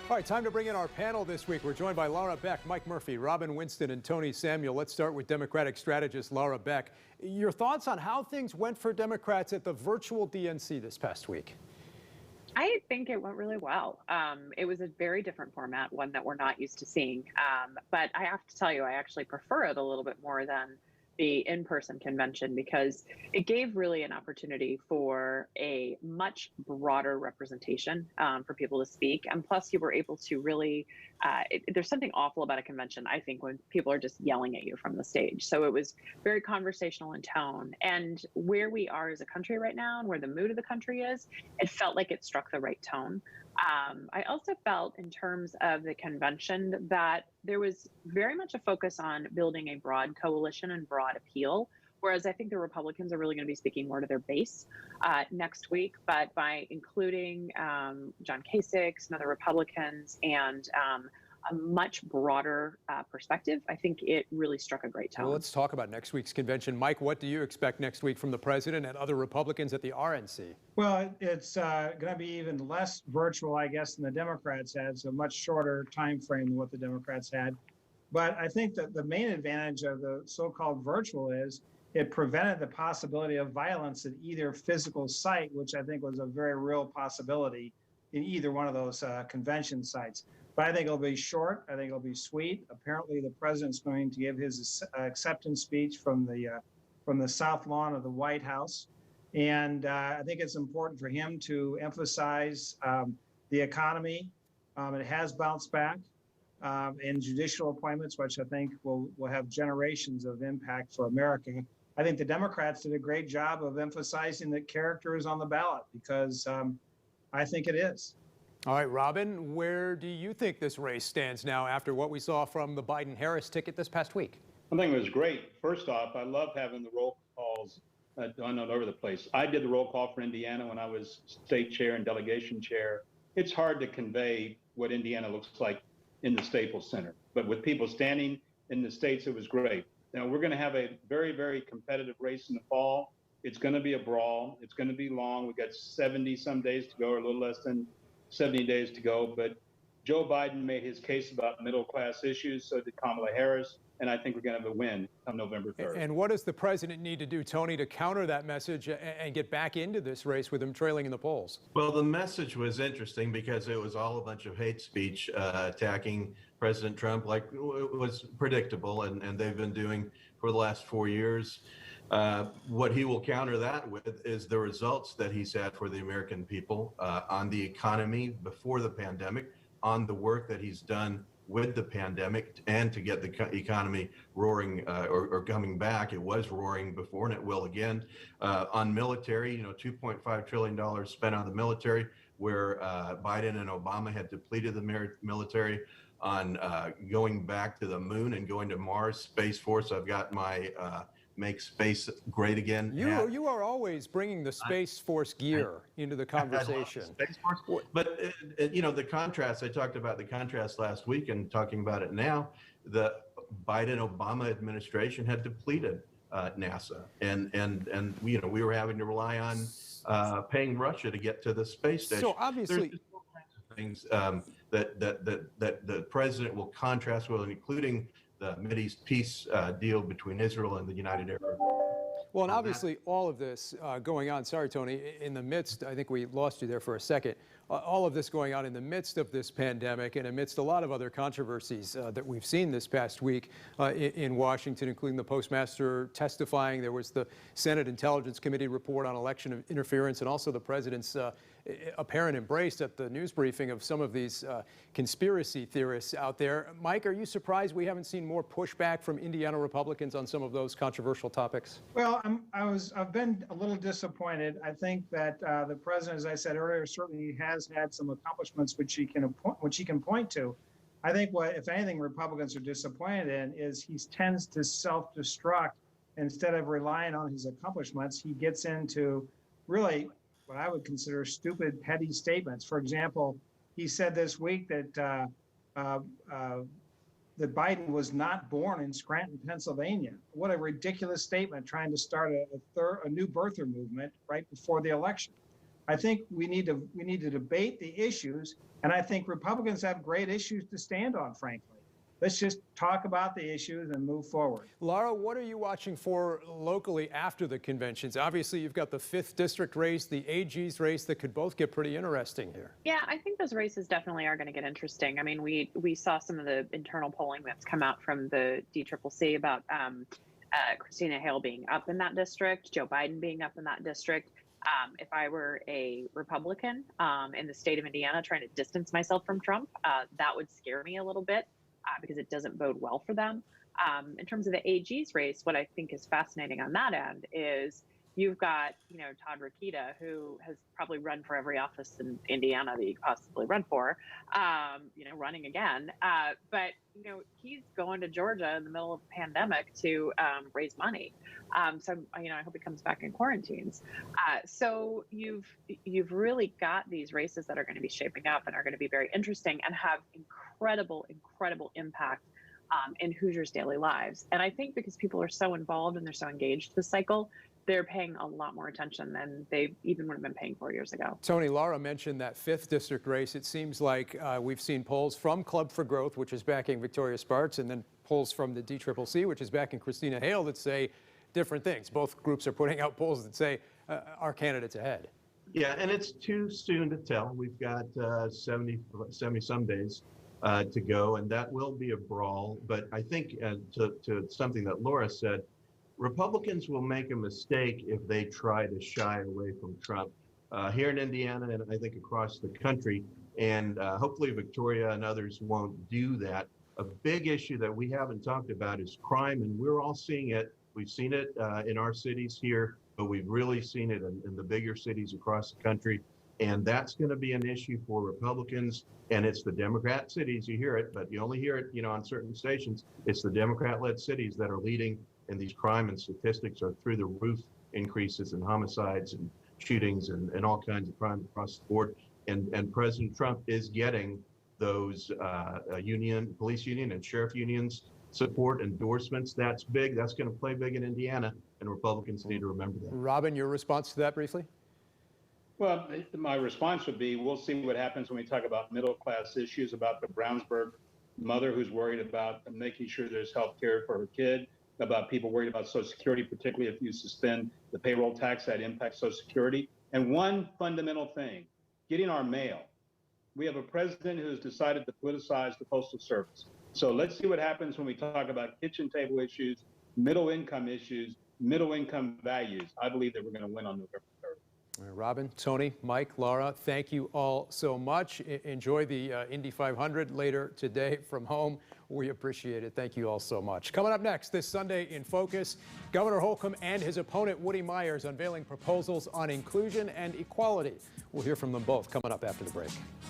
All right, time to bring in our panel this week. We're joined by Laura Beck, Mike Murphy, Robin Winston, and Tony Samuel. Let's start with Democratic strategist Laura Beck. Your thoughts on how things went for Democrats at the virtual DNC this past week? I think it went really well. It was a very different format, one that we're not used to seeing. But I have to tell you, I actually prefer it a little bit more than the in-person convention because it gave really an opportunity for a much broader representation for people to speak. And plus you were able to really, there's something awful about a convention, I think, when people are just yelling at you from the stage. So it was very conversational in tone. And where we are as a country right now and where the mood of the country is, it felt like it struck the right tone. I also felt in terms of the convention that there was very much a focus on building a broad coalition and broad appeal, whereas I think the Republicans are really going to be speaking more to their base next week. But by including John Kasich, some other Republicans, and a much broader perspective, I think it really struck a great tone. Well, let's talk about next week's convention. Mike, what do you expect next week from the president and other Republicans at the RNC? Well, it's going to be even less virtual, I guess, than the Democrats had, so a much shorter time frame than what the Democrats had. But I think that the main advantage of the so-called virtual is it prevented the possibility of violence at either physical site, which I think was a very real possibility in either one of those convention sites. But I think it'll be short. I think it'll be sweet. Apparently, the president's going to give his acceptance speech from the South Lawn of the White House. And I think it's important for him to emphasize the economy. It has bounced back in judicial appointments, which I think will have generations of impact for America. I think the Democrats did a great job of emphasizing that character is on the ballot because I think it is. All right, Robin, where do you think this race stands now after what we saw from the Biden-Harris ticket this past week? I think it was great. First off, I love having the roll calls done all over the place. I did the roll call for Indiana when I was state chair and delegation chair. It's hard to convey what Indiana looks like in the Staples Center, but with people standing in the states, it was great. Now, we're going to have a very, very competitive race in the fall. It's going to be a brawl. It's going to be long. We've got 70 some days to go, or a little less than 70 days to go, but Joe Biden made his case about middle-class issues, so did Kamala Harris, and I think we're going to have a win on November 3rd. And what does the president need to do, Tony, to counter that message and get back into this race with him trailing in the polls? Well, the message was interesting because it was all a bunch of hate speech attacking President Trump, like it was predictable, and they've been doing for the last 4 years. What he will counter that with is the results that he's had for the American people on the economy before the pandemic, on the work that he's done with the pandemic and to get the economy roaring or coming back. It was roaring before and it will again. On military, $2.5 trillion spent on the military, where Biden and Obama had depleted the military. On going back to the moon and going to Mars, Space Force. I've got my Make Space Great Again. You are always bringing the Space Force gear into the conversation. Space Force. But, the contrast, I talked about the contrast last week and talking about it now, the Biden-Obama administration had depleted NASA. And we were having to rely on paying Russia to get to the space station. So obviously, there's all kinds of things that the president will contrast with, including the Mideast peace deal between Israel and the United Arab Emirates. Well, and obviously all of this going on, sorry, Tony, in the midst, I think we lost you there for a second, all of this going on in the midst of this pandemic and amidst a lot of other controversies that we've seen this past week in Washington, including the postmaster testifying. There was the Senate Intelligence Committee report on election interference, and also the president's apparent embrace at the news briefing of some of these conspiracy theorists out there. Mike, are you surprised we haven't seen more pushback from Indiana Republicans on some of those controversial topics? Well, I've been a little disappointed. I think that the president, as I said earlier, certainly has had some accomplishments which he can point to. I think what, if anything, Republicans are disappointed in is he tends to self-destruct instead of relying on his accomplishments. He gets into really what I would consider stupid, petty statements. For example, he said this week that that Biden was not born in Scranton, Pennsylvania. What a ridiculous statement, trying to start a new birther movement right before the election. I think we need to debate the issues, and I think Republicans have great issues to stand on, frankly. Let's just talk about the issues and move forward. Laura, what are you watching for locally after the conventions? Obviously, you've got the 5th district race, the AG's race that could both get pretty interesting here. Yeah, I think those races definitely are going to get interesting. I mean, we saw some of the internal polling that's come out from the DCCC about Christina Hale being up in that district, Joe Biden being up in that district. If I were a Republican in the state of Indiana trying to distance myself from Trump, that would scare me a little bit because it doesn't bode well for them. In terms of the AG's race, what I think is fascinating on that end is you've got, Todd Rokita, who has probably run for every office in Indiana that you could possibly run for, running again. But, he's going to Georgia in the middle of the pandemic to raise money. So, I hope he comes back and quarantines. So you've really got these races that are going to be shaping up and are going to be very interesting and have incredible impact in Hoosiers' daily lives. And I think because people are so involved and they're so engaged this cycle, they're paying a lot more attention than they even would have been paying 4 years ago. Tony, Laura mentioned that 5th district race. It seems like we've seen polls from Club for Growth, which is backing Victoria Spartz, and then polls from the DCCC, which is backing Christina Hale, that say different things. Both groups are putting out polls that say our candidate's ahead. Yeah, and it's too soon to tell. We've got 70 some days to go, and that will be a brawl. But I think to something that Laura said, Republicans will make a mistake if they try to shy away from Trump here in Indiana and I think across the country. And hopefully Victoria and others won't do that. A big issue that we haven't talked about is crime, and we're all seeing it. We've seen it in our cities here, but we've really seen it in the bigger cities across the country. And that's going to be an issue for Republicans. And it's the Democrat cities, you hear it, but you only hear it, on certain stations. It's the Democrat-led cities that are leading, and these crime and statistics are through the roof increases in homicides and shootings and all kinds of crime across the board. And President Trump is getting those police union and sheriff unions support endorsements. That's big. That's going to play big in Indiana, and Republicans need to remember that. Robin, your response to that briefly? Well, my response would be, we'll see what happens when we talk about middle-class issues, about the Brownsburg mother who's worried about making sure there's health care for her kid, about people worried about Social Security, particularly if you suspend the payroll tax that impacts Social Security. And one fundamental thing, getting our mail. We have a president who has decided to politicize the Postal Service. So let's see what happens when we talk about kitchen table issues, middle income issues, middle income values. I believe that we're going to win on November 3rd. Robin, Tony, Mike, Laura, thank you all so much. Enjoy the Indy 500 later today from home. We appreciate it. Thank you all so much. Coming up next this Sunday in Focus, Governor Holcomb and his opponent Woody Myers unveiling proposals on inclusion and equality. We'll hear from them both coming up after the break.